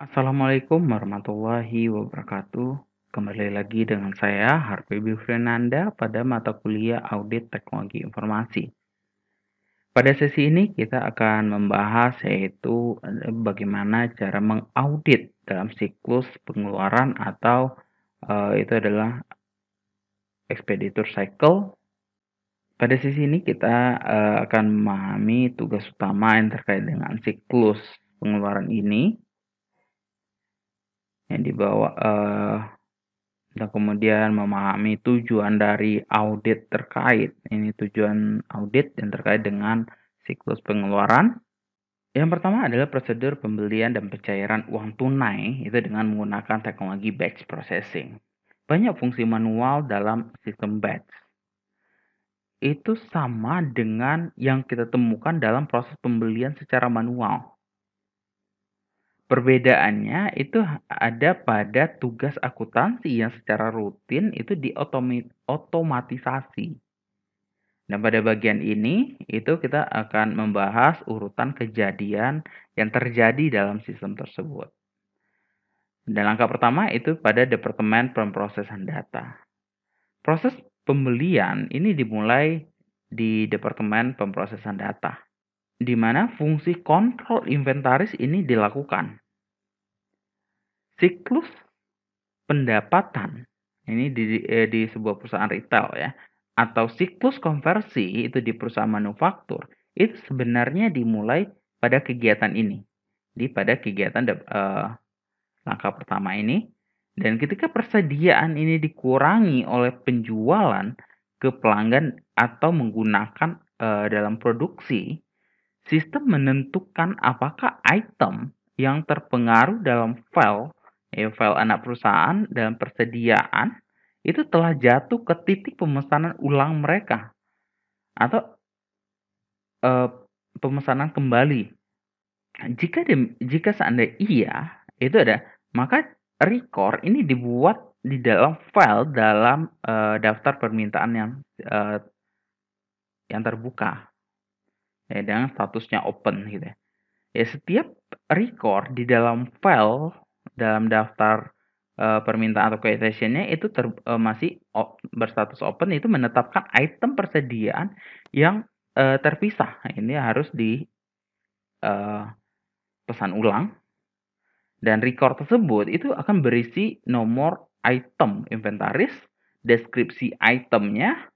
Assalamualaikum warahmatullahi wabarakatuh. Kembali lagi dengan saya Harvey Bifrenanda pada mata kuliah Audit Teknologi Informasi. Pada sesi ini kita akan membahas yaitu bagaimana cara mengaudit dalam siklus pengeluaran atau itu adalah expeditor cycle. Pada sesi ini kita akan memahami tugas utama yang terkait dengan siklus pengeluaran ini yang dibawa dan kemudian memahami tujuan dari audit terkait. Ini tujuan audit yang terkait dengan siklus pengeluaran. Yang pertama adalah prosedur pembelian dan pencairan uang tunai itu dengan menggunakan teknologi batch processing. Banyak fungsi manual dalam sistem batch. Itu sama dengan yang kita temukan dalam proses pembelian secara manual. Perbedaannya itu ada pada tugas akuntansi yang secara rutin itu diotomatisasi. Dan pada bagian ini itu kita akan membahas urutan kejadian yang terjadi dalam sistem tersebut. Dan langkah pertama itu pada Departemen Pemrosesan Data. Proses pembelian ini dimulai di Departemen Pemrosesan Data, di mana fungsi kontrol inventaris ini dilakukan. Siklus pendapatan ini di sebuah perusahaan retail ya, atau siklus konversi itu di perusahaan manufaktur itu sebenarnya dimulai pada kegiatan ini, pada kegiatan langkah pertama ini. Dan ketika persediaan ini dikurangi oleh penjualan ke pelanggan atau menggunakan dalam produksi, sistem menentukan apakah item yang terpengaruh dalam file anak perusahaan dalam persediaan itu telah jatuh ke titik pemesanan ulang mereka atau pemesanan kembali. Jika seandainya iya, itu ada, maka record ini dibuat di dalam file dalam daftar permintaan yang terbuka ya, dengan statusnya open gitu ya. Ya, setiap record di dalam file dalam daftar permintaan atau quotation-nya itu masih berstatus open, itu menetapkan item persediaan yang terpisah. Ini harus di pesan ulang, dan record tersebut itu akan berisi nomor item inventaris, deskripsi itemnya,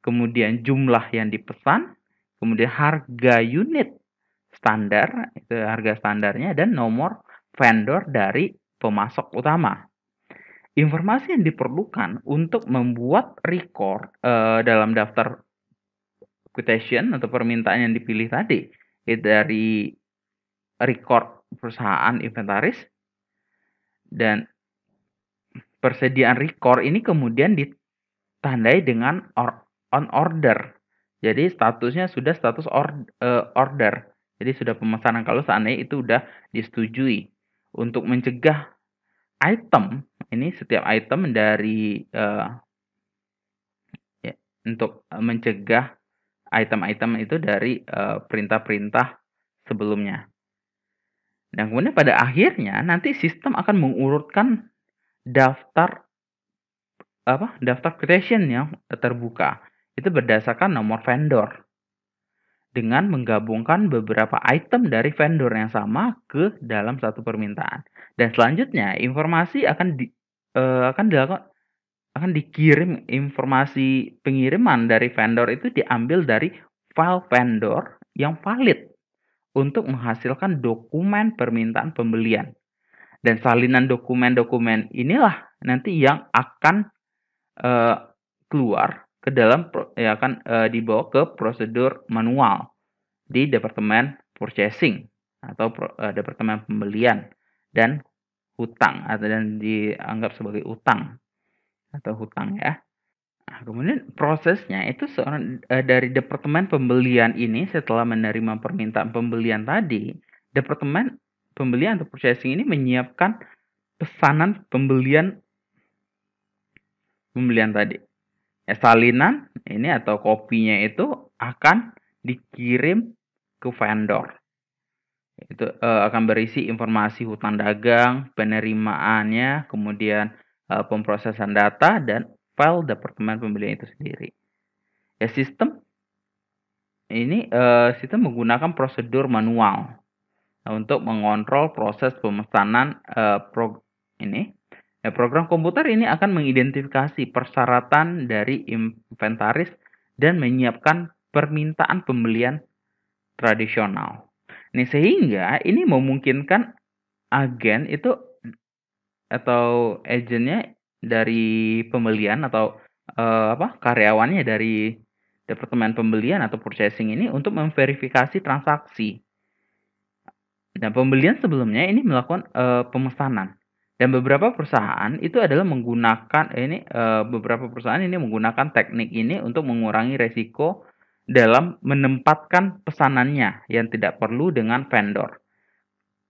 kemudian jumlah yang dipesan, kemudian harga unit standar, itu harga standarnya, dan nomor vendor dari pemasok utama. Informasi yang diperlukan untuk membuat record dalam daftar quotation atau permintaan yang dipilih tadi itu dari record perusahaan inventaris, dan persediaan record ini kemudian ditandai dengan on order. Jadi statusnya sudah status order. Jadi sudah pemesanan kalau seandainya itu sudah disetujui. Untuk mencegah item ini, setiap item dari untuk mencegah item-item itu dari perintah-perintah sebelumnya. Dan kemudian pada akhirnya nanti sistem akan mengurutkan daftar quotation yang terbuka itu berdasarkan nomor vendor dengan menggabungkan beberapa item dari vendor yang sama ke dalam satu permintaan. Dan selanjutnya informasi akan dikirim, informasi pengiriman dari vendor itu diambil dari file vendor yang valid untuk menghasilkan dokumen permintaan pembelian. Dan salinan dokumen-dokumen inilah nanti yang akan keluar ke dalam akan dibawa ke prosedur manual di Departemen Purchasing atau Departemen Pembelian dan Hutang, atau dan dianggap sebagai utang atau hutang ya. Nah, kemudian prosesnya itu dari Departemen Pembelian ini setelah menerima permintaan pembelian tadi, Departemen Pembelian atau Purchasing ini menyiapkan pesanan pembelian tadi. Salinan ini atau kopinya itu akan dikirim ke vendor. Itu, akan berisi informasi hutang dagang, penerimaannya, kemudian, pemrosesan data, dan file departemen pembelian itu sendiri. Ya sistem menggunakan prosedur manual untuk mengontrol proses pemesanan, program komputer ini akan mengidentifikasi persyaratan dari inventaris dan menyiapkan permintaan pembelian tradisional. Nih sehingga ini memungkinkan agen itu atau agennya dari pembelian atau, karyawannya dari departemen pembelian atau purchasing ini untuk memverifikasi transaksi. Dan pembelian sebelumnya ini melakukan, pemesanan. Dan beberapa perusahaan itu adalah beberapa perusahaan ini menggunakan teknik ini untuk mengurangi resiko dalam menempatkan pesanannya yang tidak perlu dengan vendor.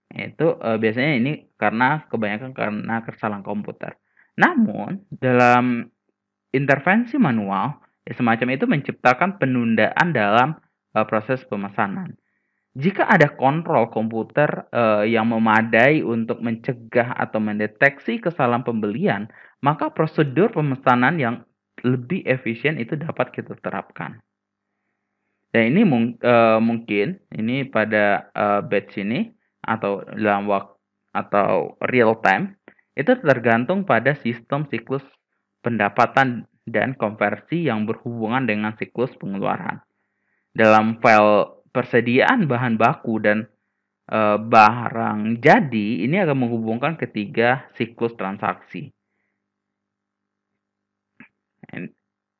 Itu, biasanya ini kebanyakan karena kesalahan komputer. Namun, dalam intervensi manual, ya semacam itu menciptakan penundaan dalam, proses pemesanan. Jika ada kontrol komputer, yang memadai untuk mencegah atau mendeteksi kesalahan pembelian, maka prosedur pemesanan yang lebih efisien itu dapat kita terapkan. Dan ini mungkin ini pada, batch ini atau atau real time, itu tergantung pada sistem siklus pendapatan dan konversi yang berhubungan dengan siklus pengeluaran. Dalam file persediaan bahan baku dan, barang jadi, ini akan menghubungkan ketiga siklus transaksi.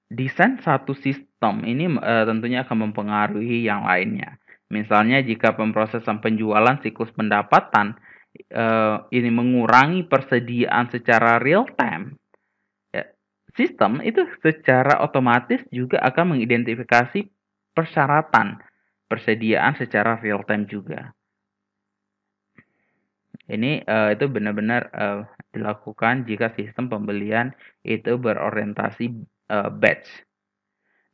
Desain satu sistem ini, tentunya akan mempengaruhi yang lainnya. Misalnya jika pemrosesan penjualan siklus pendapatan, ini mengurangi persediaan secara real time, ya, sistem itu secara otomatis juga akan mengidentifikasi persyaratan persediaan secara real time juga. Ini, itu benar-benar, dilakukan jika sistem pembelian itu berorientasi, batch.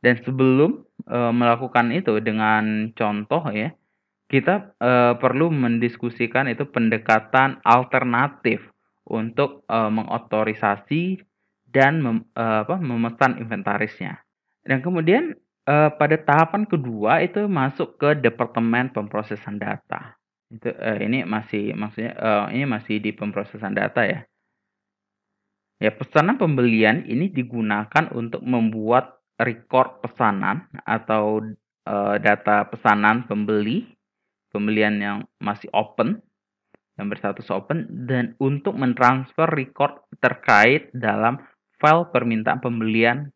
Dan sebelum, melakukan itu dengan contoh ya, kita, perlu mendiskusikan itu pendekatan alternatif untuk, mengotorisasi dan memesan inventarisnya. Dan kemudian, pada tahapan kedua itu masuk ke departemen pemrosesan data. Itu, ini masih di pemrosesan data ya. Ya, pesanan pembelian ini digunakan untuk membuat rekor pesanan atau, data pesanan pembelian yang masih open, yang berstatus open, dan untuk mentransfer rekor terkait dalam file permintaan pembelian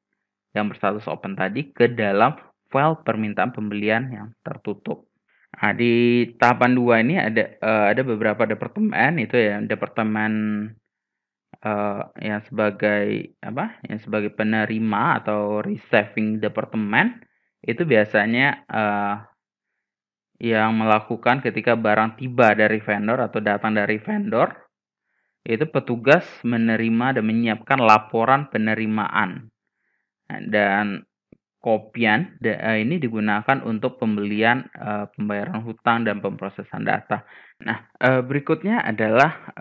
yang berstatus open tadi ke dalam file permintaan pembelian yang tertutup. Nah, di tahapan 2 ini ada beberapa departemen itu ya, departemen, yang sebagai penerima atau receiving department, itu biasanya, yang melakukan ketika barang tiba dari vendor atau datang dari vendor, itu petugas menerima dan menyiapkan laporan penerimaan. Nah, dan kopian ini digunakan untuk pembelian, pembayaran hutang dan pemrosesan data. Nah, berikutnya adalah,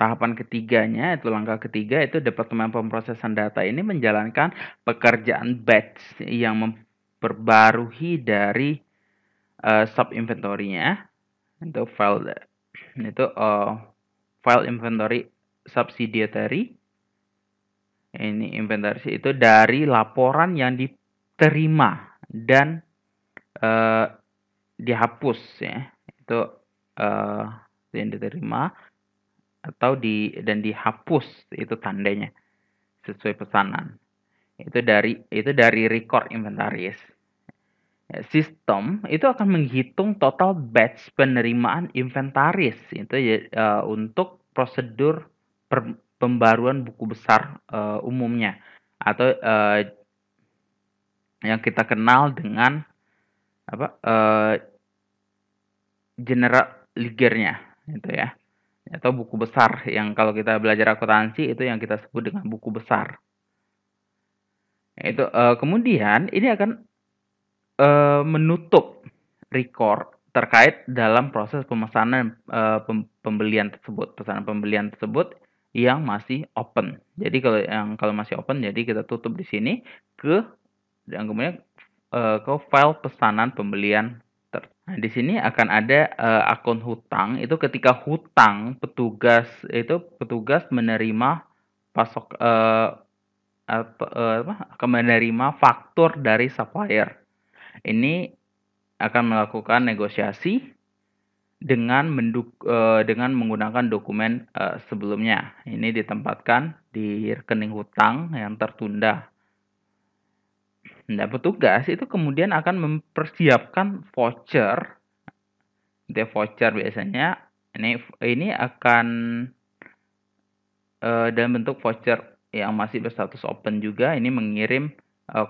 tahapan ketiganya, itu langkah ketiga, itu departemen pemrosesan data ini menjalankan pekerjaan batch yang memperbarui dari, sub-inventory-nya, itu file inventory subsidiary. Ini inventaris itu dari laporan yang diterima dan, dihapus ya. Itu, yang diterima atau dan dihapus itu tandanya sesuai pesanan. Itu dari record inventaris. Ya, sistem itu akan menghitung total batch penerimaan inventaris itu ya, untuk prosedur pembaruan buku besar, umumnya atau, yang kita kenal dengan general ledger-nya itu ya, atau buku besar yang kalau kita belajar akuntansi itu yang kita sebut dengan buku besar. Itu, kemudian ini akan, menutup record terkait dalam proses pemesanan pembelian tersebut, pesanan pembelian tersebut yang masih open. Jadi kalau masih open, jadi kita tutup di sini dan kemudian ke file pesanan pembelian. Nah, di sini akan ada akun hutang. Itu ketika hutang petugas menerima pasok akan menerima faktur dari supplier. Ini akan melakukan negosiasi dengan menggunakan dokumen sebelumnya. Ini ditempatkan di rekening hutang yang tertunda. Nah, petugas itu kemudian akan mempersiapkan voucher. Voucher biasanya ini akan dalam bentuk voucher yang masih berstatus open juga. Ini mengirim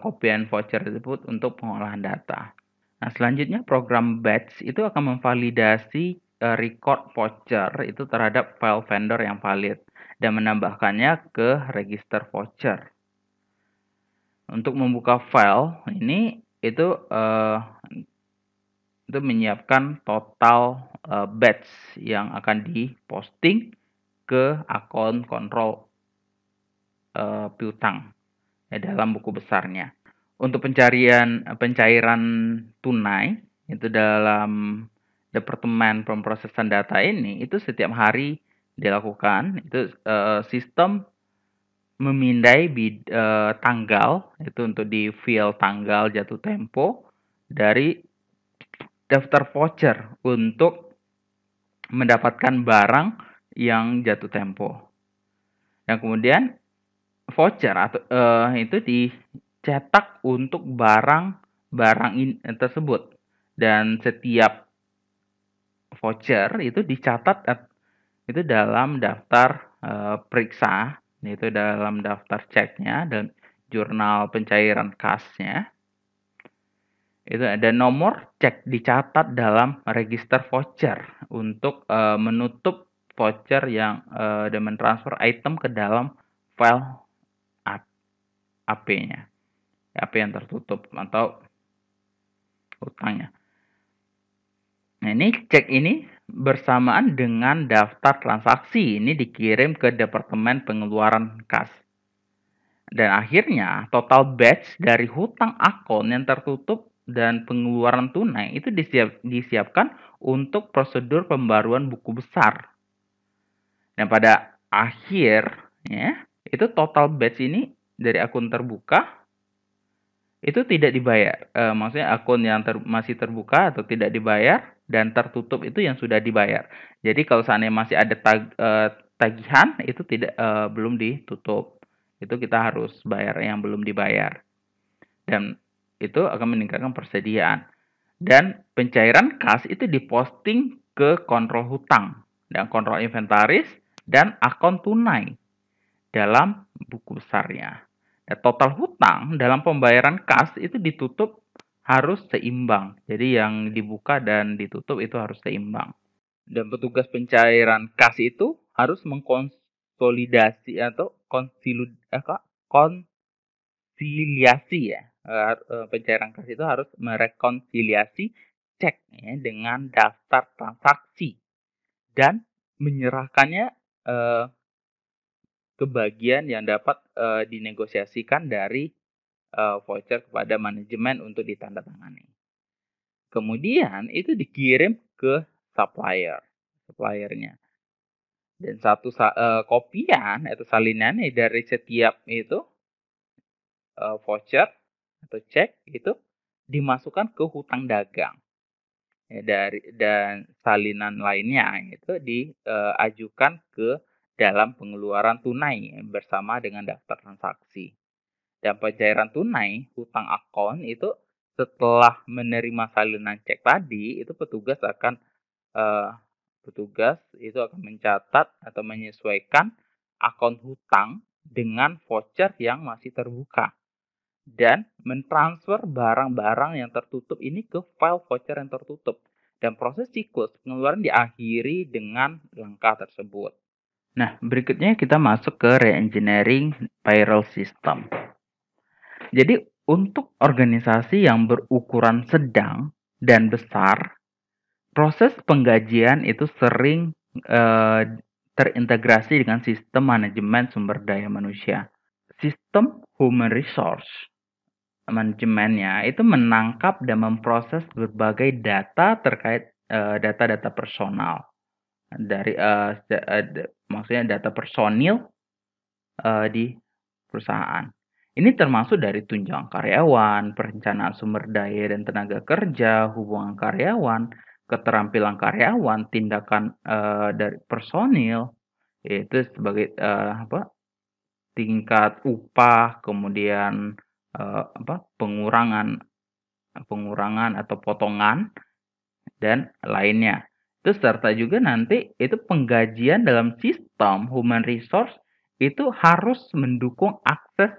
kopian voucher tersebut untuk pengolahan data. Nah, selanjutnya program batch itu akan memvalidasi record voucher itu terhadap file vendor yang valid dan menambahkannya ke register voucher. Untuk membuka file ini itu menyiapkan total batch yang akan diposting ke akun kontrol piutang dalam buku besarnya. Untuk pencairan tunai itu dalam Departemen Pemrosesan Data ini itu setiap hari dilakukan. Itu sistem memindai tanggal itu untuk di file tanggal jatuh tempo dari daftar voucher untuk mendapatkan barang yang jatuh tempo. Dan kemudian voucher itu dicetak untuk barang tersebut, dan setiap voucher itu dicatat itu dalam daftar periksa, itu dalam daftar ceknya dan jurnal pencairan kasnya. Itu ada nomor cek dicatat dalam register voucher untuk menutup voucher yang dan mentransfer item ke dalam file AP-nya, AP yang tertutup atau hutangnya. Nah, ini cek ini bersamaan dengan daftar transaksi ini dikirim ke Departemen Pengeluaran Kas. Dan akhirnya total batch dari hutang akun yang tertutup dan pengeluaran tunai itu disiapkan untuk prosedur pembaruan buku besar. Dan pada akhirnya itu total batch ini dari akun terbuka itu tidak dibayar. Maksudnya akun yang masih terbuka atau tidak dibayar dan tertutup itu yang sudah dibayar. Jadi kalau seandainya masih ada tagihan itu belum ditutup. Itu kita harus bayar yang belum dibayar. Dan itu akan meningkatkan persediaan. Dan pencairan kas itu diposting ke kontrol hutang dan kontrol inventaris dan akun tunai dalam buku besarnya. Dan total hutang dalam pembayaran kas itu ditutup harus seimbang. Jadi yang dibuka dan ditutup itu harus seimbang. Dan petugas pencairan kas itu harus mengkonsolidasi atau konsiliasi ya. Pencairan kas itu harus merekonsiliasi cek ya, dengan daftar transaksi dan menyerahkannya ke bagian yang dapat dinegosiasikan dari voucher kepada manajemen untuk ditandatangani. Kemudian itu dikirim ke suppliernya. Dan satu kopian atau salinannya dari setiap itu voucher atau cek itu dimasukkan ke hutang dagang. Dan salinan lainnya itu diajukan ke dalam pengeluaran tunai bersama dengan daftar transaksi. Dan pencairan tunai hutang akun itu setelah menerima salinan cek tadi itu petugas itu akan mencatat atau menyesuaikan akun hutang dengan voucher yang masih terbuka dan mentransfer barang-barang yang tertutup ini ke file voucher yang tertutup. Dan proses siklus pengeluaran diakhiri dengan langkah tersebut. Nah, berikutnya kita masuk ke reengineering payroll system. Jadi, untuk organisasi yang berukuran sedang dan besar, Proses penggajian itu sering terintegrasi dengan sistem manajemen sumber daya manusia. Sistem human resource manajemennya itu menangkap dan memproses berbagai data terkait data-data personal dari maksudnya data personil di perusahaan. Ini termasuk dari tunjangan karyawan, perencanaan sumber daya dan tenaga kerja, hubungan karyawan, keterampilan karyawan, tindakan dari personil, yaitu sebagai tingkat upah, kemudian pengurangan atau potongan dan lainnya. Terus serta juga nanti itu penggajian dalam sistem human resource itu harus mendukung akses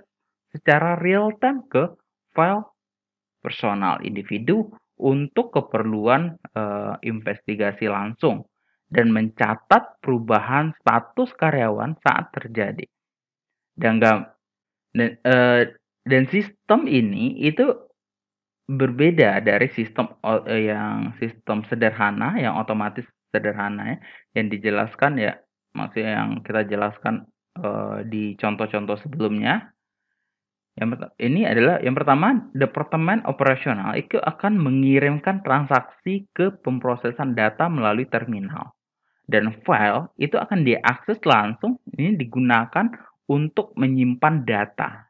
secara real time ke file personal individu untuk keperluan investigasi langsung dan mencatat perubahan status karyawan saat terjadi. Dan dan sistem ini itu berbeda dari sistem sistem sederhana yang otomatis sederhana ya, yang dijelaskan ya, maksudnya yang kita jelaskan di contoh-contoh sebelumnya. Ini adalah yang pertama, departemen operasional itu akan mengirimkan transaksi ke pemrosesan data melalui terminal. Dan file itu akan diakses langsung, ini digunakan untuk menyimpan data.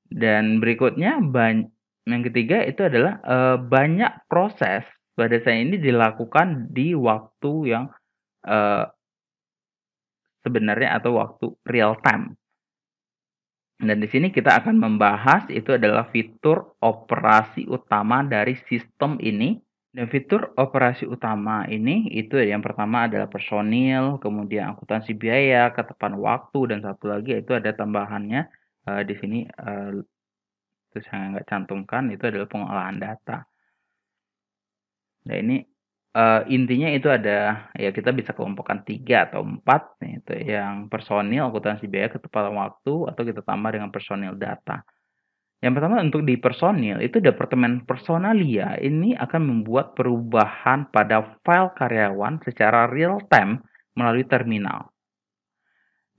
Dan berikutnya yang ketiga itu adalah banyak proses pada saat ini dilakukan di waktu yang sebenarnya atau waktu real time. Dan di sini kita akan membahas itu adalah fitur operasi utama dari sistem ini. Dan fitur operasi utama ini itu yang pertama adalah personil, kemudian akuntansi biaya, ketepatan waktu, dan satu lagi itu ada tambahannya di sini terus yang nggak cantumkan itu adalah pengolahan data. Nah ini intinya itu ada ya kita bisa kelompokkan 3 atau 4, itu yang personil, akuntansi biaya, ketepatan waktu, atau kita tambah dengan personil data. Yang pertama untuk di personil itu departemen personalia ini akan membuat perubahan pada file karyawan secara real time melalui terminal.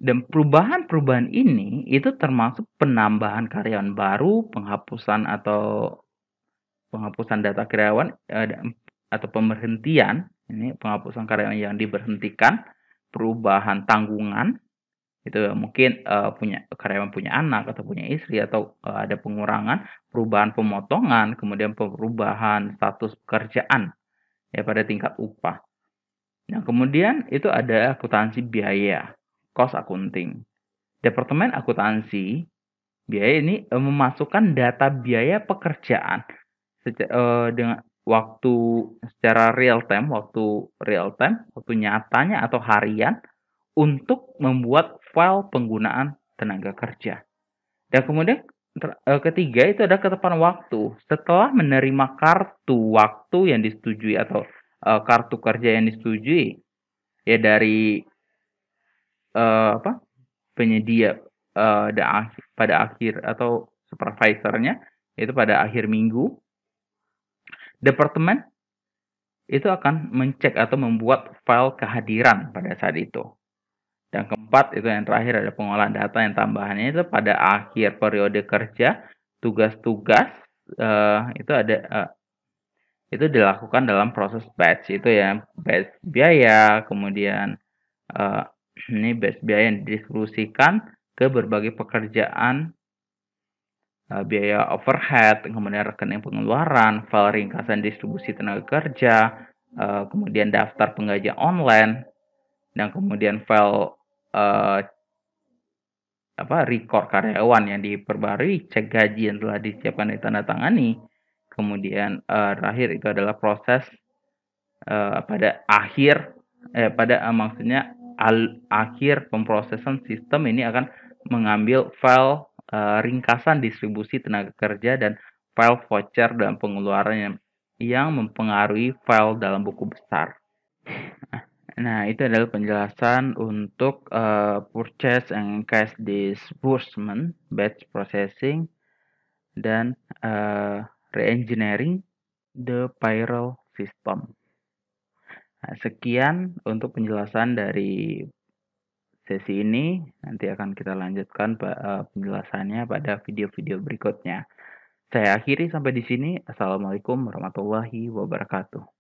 Dan perubahan-perubahan ini itu termasuk penambahan karyawan baru, penghapusan data karyawan atau pemberhentian, ini penghapusan karyawan yang diberhentikan, perubahan tanggungan, itu mungkin karyawan punya anak atau punya istri, atau ada pengurangan, perubahan pemotongan, kemudian perubahan status pekerjaan ya pada tingkat upah. Nah, kemudian itu ada akuntansi biaya, cost accounting. Departemen akuntansi biaya ini memasukkan data biaya pekerjaan dengan waktu secara real time, waktu nyatanya atau harian untuk membuat file penggunaan tenaga kerja. Dan kemudian ketiga itu ada ketepatan waktu. Setelah menerima kartu waktu yang disetujui atau kartu kerja yang disetujui ya dari penyedia pada akhir atau supervisornya itu pada akhir minggu, departemen itu akan mencek atau membuat file kehadiran pada saat itu. Dan keempat itu yang terakhir ada pengolahan data yang tambahannya itu pada akhir periode kerja, tugas-tugas itu ada itu dilakukan dalam proses batch, itu ya batch biaya, kemudian ini batch biaya yang didistribusikan ke berbagai pekerjaan, biaya overhead, kemudian rekening pengeluaran, file ringkasan distribusi tenaga kerja, kemudian daftar penggajian online, dan kemudian file record karyawan yang diperbarui, cek gaji yang telah disiapkan dan ditandatangani. Kemudian terakhir itu adalah proses pada akhir akhir pemrosesan sistem ini akan mengambil file ringkasan distribusi tenaga kerja dan file voucher dalam pengeluaran yang mempengaruhi file dalam buku besar. Nah, itu adalah penjelasan untuk purchase and cash disbursement, batch processing, dan re-engineering the payroll system. Nah, sekian untuk penjelasan dari sesi ini. Nanti akan kita lanjutkan penjelasannya pada video-video berikutnya. Saya akhiri sampai di sini. Assalamualaikum warahmatullahi wabarakatuh.